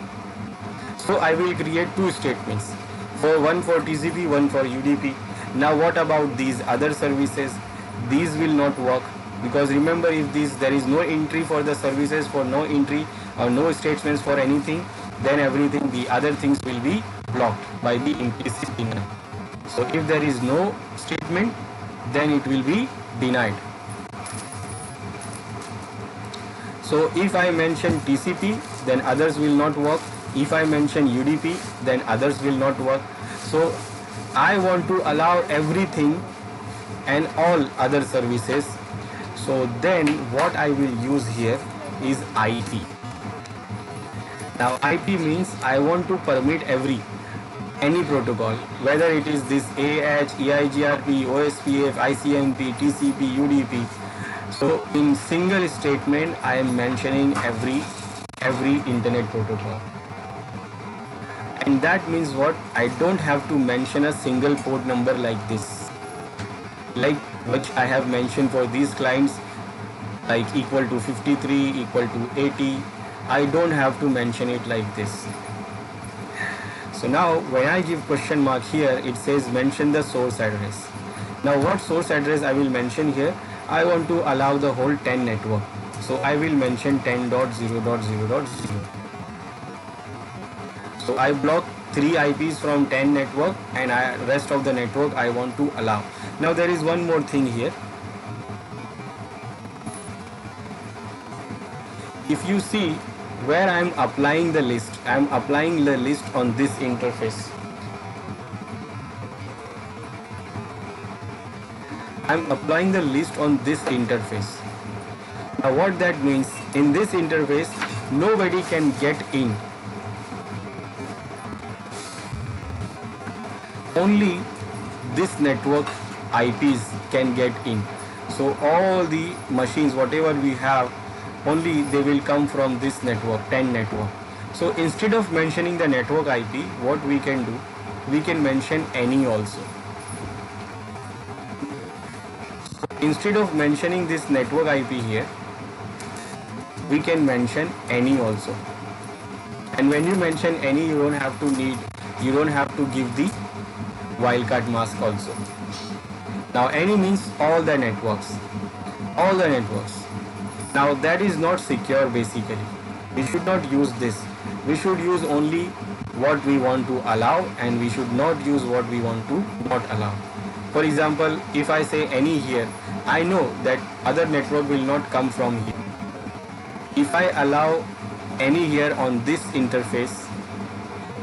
So I will create two statements, one for TCP, one for UDP. Now what about these other services? These will not work, because remember, if there is no entry for the services, for no entry or no statements for anything, then everything, the other things will be blocked by the implicit denial. So if there is no statement, then it will be denied. So if I mention TCP, then others will not work. If I mention UDP, then others will not work. So I want to allow everything and all other services. So then what I will use here is IP. Now IP means I want to permit any protocol, whether it is this AH, EIGRP, OSPF, ICMP, TCP, UDP. So in single statement I am mentioning every internet protocol. And that means what? I don't have to mention a single port number like this, like which I have mentioned for these clients, like equal to 53, equal to 80. I don't have to mention it like this. So now when I give question mark here, it says mention the source address. Now what source address I will mention here? I want to allow the whole 10 network. So I will mention 10.0.0.0. So I block 3 IPs from 10 network, and rest of the network I want to allow. Now there is one more thing here. If you see where I am applying the list, I am applying the list on this interface. I am applying the list on this interface. Now what that means, in this interface nobody can get in. Only this network IPs can get in. So all the machines, whatever we have, only they will come from this network, 10 network. So instead of mentioning the network IP, what we can do, we can mention any also. So instead of mentioning this network IP here, we can mention any also. And when you mention any, you don't have to give the wildcard mask also. Now any means all the networks. Now that is not secure basically. We should not use this. We should use only what we want to allow, and we should not use what we want to not allow. For example, if I say any here, I know that other network will not come from here. If I allow any here on this interface,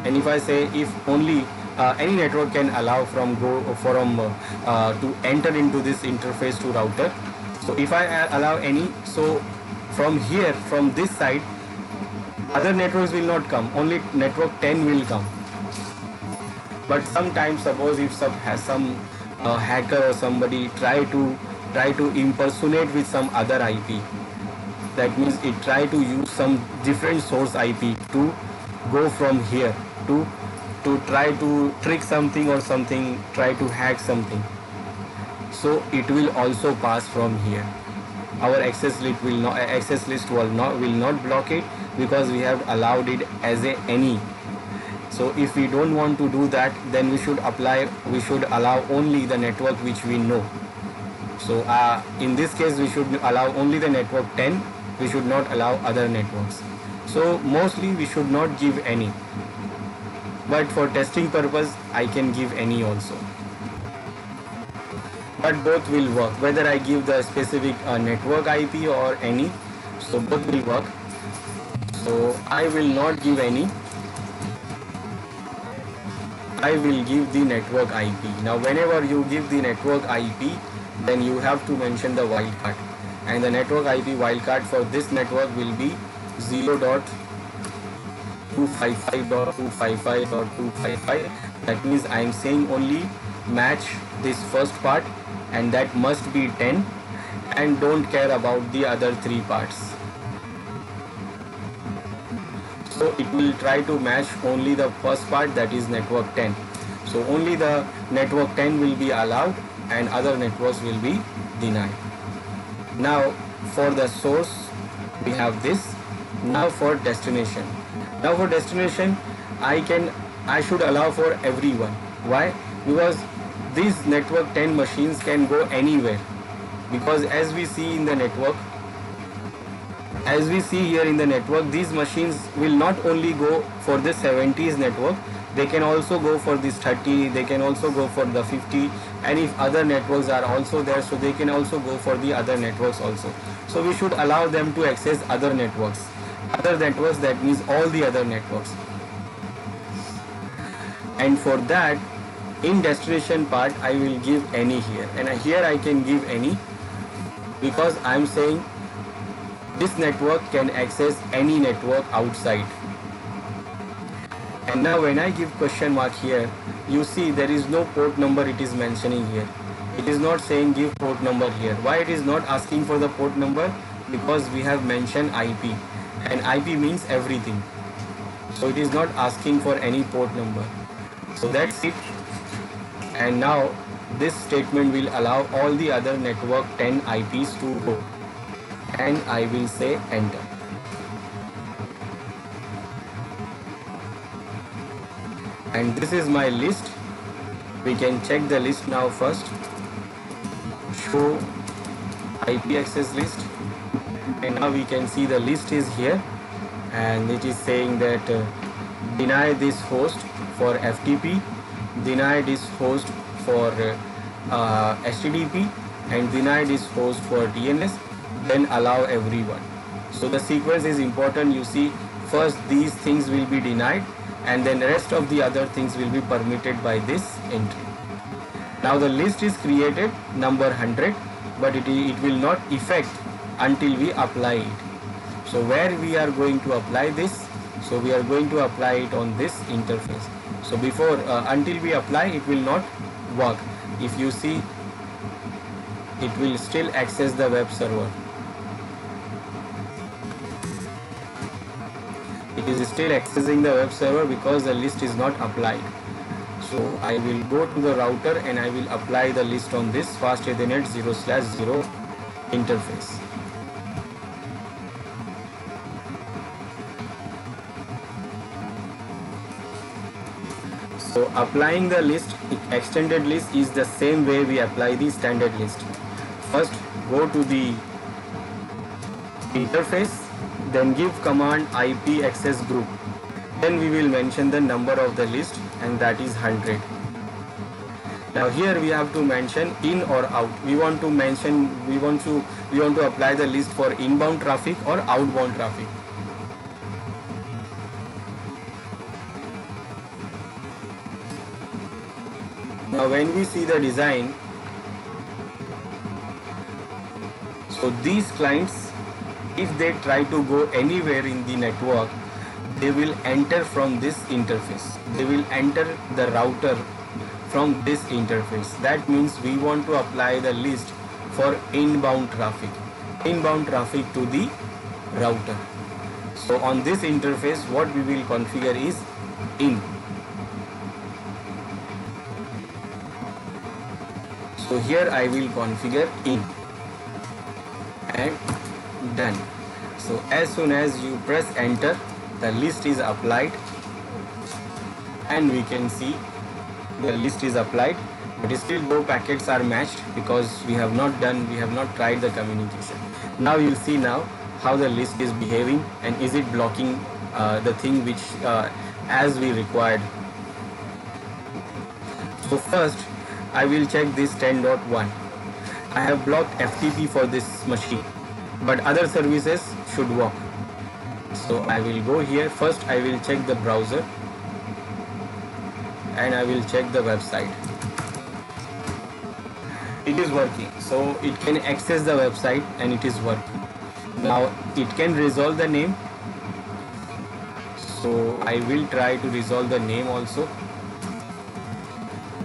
and if I say if only any network can allow to enter into this interface to router. So if I allow any, so from here, from this side, other networks will not come, only network 10 will come. But sometimes, suppose if some hacker or somebody try to impersonate with some other IP, that means it try to use some different source IP to go from here to try to trick something or something, try to hack something. So it will also pass from here. Our access list will not block it, because we have allowed it as any. So if we don't want to do that, then we should allow only the network which we know. So in this case we should allow only the network 10. We should not allow other networks. So mostly we should not give any. But for testing purpose, I can give any also. But both will work, whether I give the specific network IP or any. So both will work. So I will not give any. I will give the network IP. Now whenever you give the network IP, then you have to mention the wildcard. And the network IP wildcard for this network will be 0.255.255.255. That means I am saying only match this first part, and that must be 10, and don't care about the other 3 parts. So it will try to match only the first part, that is network 10. So only the network 10 will be allowed and other networks will be denied. Now for the source we have this. Now for destination. Now for destination, I should allow for everyone. Why? Because these network 10 machines can go anywhere. Because as we see in the network, as we see here in the network, these machines will not only go for the 70s network, they can also go for this 30, they can also go for the 50, and if other networks are also there, so they can also go for the other networks also. So we should allow them to access other networks. Other networks, that means all the other networks. And for that, in destination part, I will give any here, and here I can give any because I am saying this network can access any network outside. And now when I give question mark here, you see there is no port number it is mentioning here. It is not saying give port number here. Why it is not asking for the port number? Because we have mentioned IP, and IP means everything. So it is not asking for any port number. So that's it. And now this statement will allow all the other network 10 IPs to go. And I will say enter. And this is my list. We can check the list now first. Show IP access list. And now we can see the list is here. And it is saying that deny this host for FTP, deny this host for HTTP, and deny this host for DNS, then allow everyone. So the sequence is important. You see, first these things will be denied, and then the rest of the other things will be permitted by this entry. Now the list is created, number 100, but it will not effect until we apply it. So where we are going to apply this? So we are going to apply it on this interface. So before, until we apply, it will not work. If you see, it will still access the web server. It is still accessing the web server because the list is not applied. So I will go to the router and I will apply the list on this fast Ethernet 0/0 interface. So applying the list, extended list, is the same way we apply the standard list. First go to the interface, then give command IP access group. Then we will mention the number of the list, and that is 100. Now here we have to mention in or out. We want to mention, we want to apply the list for inbound traffic or outbound traffic. Now when we see the design, so these clients, if they try to go anywhere in the network, they will enter from this interface. They will enter the router from this interface. That means we want to apply the list for inbound traffic to the router. So on this interface, what we will configure is in. So here I will configure in and done. So as soon as you press enter, the list is applied, and we can see the list is applied, but still no packets are matched because we have not tried the communication. Now you'll see now how the list is behaving, and is it blocking the thing which as we required. So first I will check this 10.1. I have blocked FTP for this machine, but other services should work. So I will go here. First I will check the browser and I will check the website. It is working, so it can access the website and it is working. Now it can resolve the name, so I will try to resolve the name also.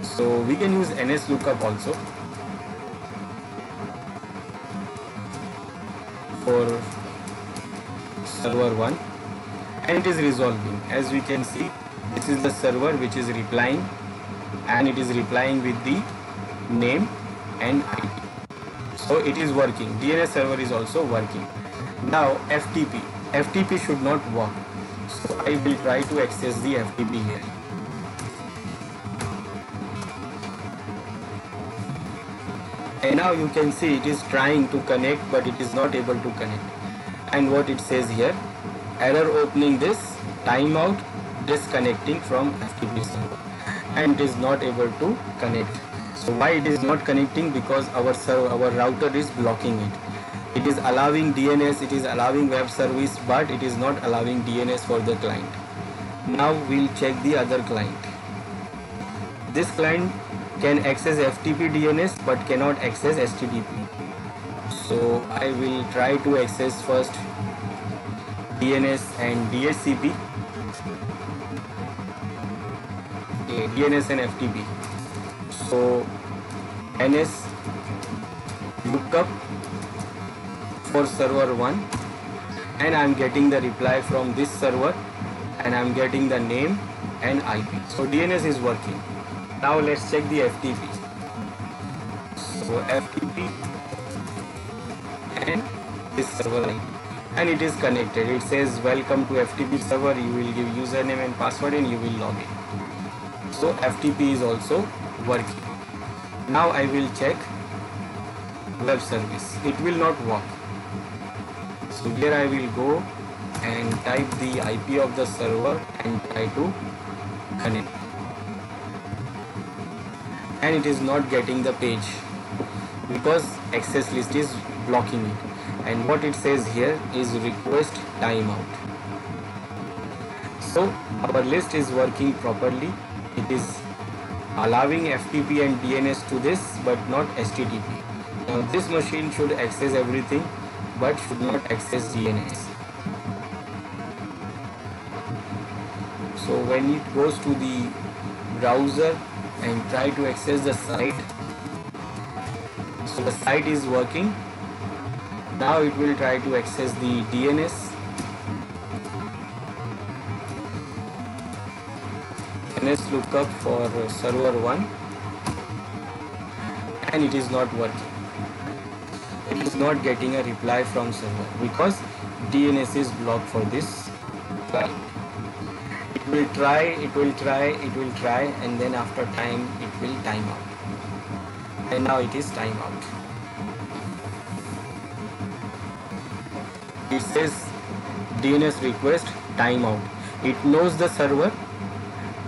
So we can use NSLOOKUP also for server 1, and it is resolving. As we can see, this is the server which is replying, and it is replying with the name and IP. So it is working. DNS server is also working. Now FTP should not work. So I will try to access the FTP here. And now you can see it is trying to connect, but it is not able to connect. And what it says here, error opening this, timeout, disconnecting from FTP server, and it is not able to connect. So why it is not connecting? Because our router is blocking it. It is allowing DNS, it is allowing web service, but it is not allowing DNS for the client. Now we'll check the other client. This client can access FTP DNS but cannot access HTTP. So I will try to access first DNS and DHCP. Okay, DNS and FTP. So NS lookup for server 1, and I am getting the reply from this server, and I am getting the name and IP. So DNS is working. Now let's check the FTP. So FTP and this server IP, and it is connected. It says welcome to FTP server. You will give username and password and you will log in. So FTP is also working. Now I will check web service. It will not work. So here I will go and type the IP of the server and try to connect. And it is not getting the page because access list is blocking it. And what it says here is request timeout. So our list is working properly. It is allowing FTP and DNS to this, but not HTTP. Now this machine should access everything but should not access DNS. So when it goes to the browser and try to access the site, so the site is working. Now it will try to access the DNS. DNS lookup for server 1, and it is not working. It is not getting a reply from server because DNS is blocked for this client. It will try, and then after time it will time out. And now it is time out. It says DNS request timeout. It knows the server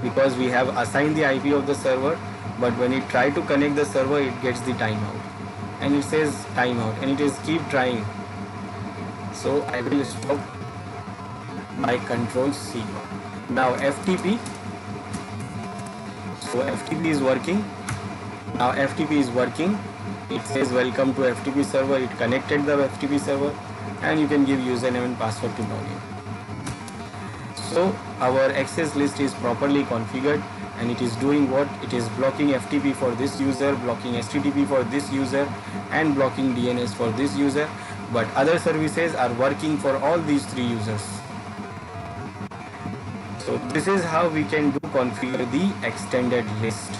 because we have assigned the IP of the server, but when it try to connect the server, it gets the timeout. And it says timeout, and it is keep trying. So I will stop by Control C. Now FTP. So FTP is working. Now FTP is working. It says welcome to FTP server. It connected the FTP server, and you can give username and password to log in. So our access list is properly configured, and it is doing what? It is blocking FTP for this user, blocking HTTP for this user, and blocking DNS for this user, but other services are working for all these 3 users. So this is how we can configure the extended list.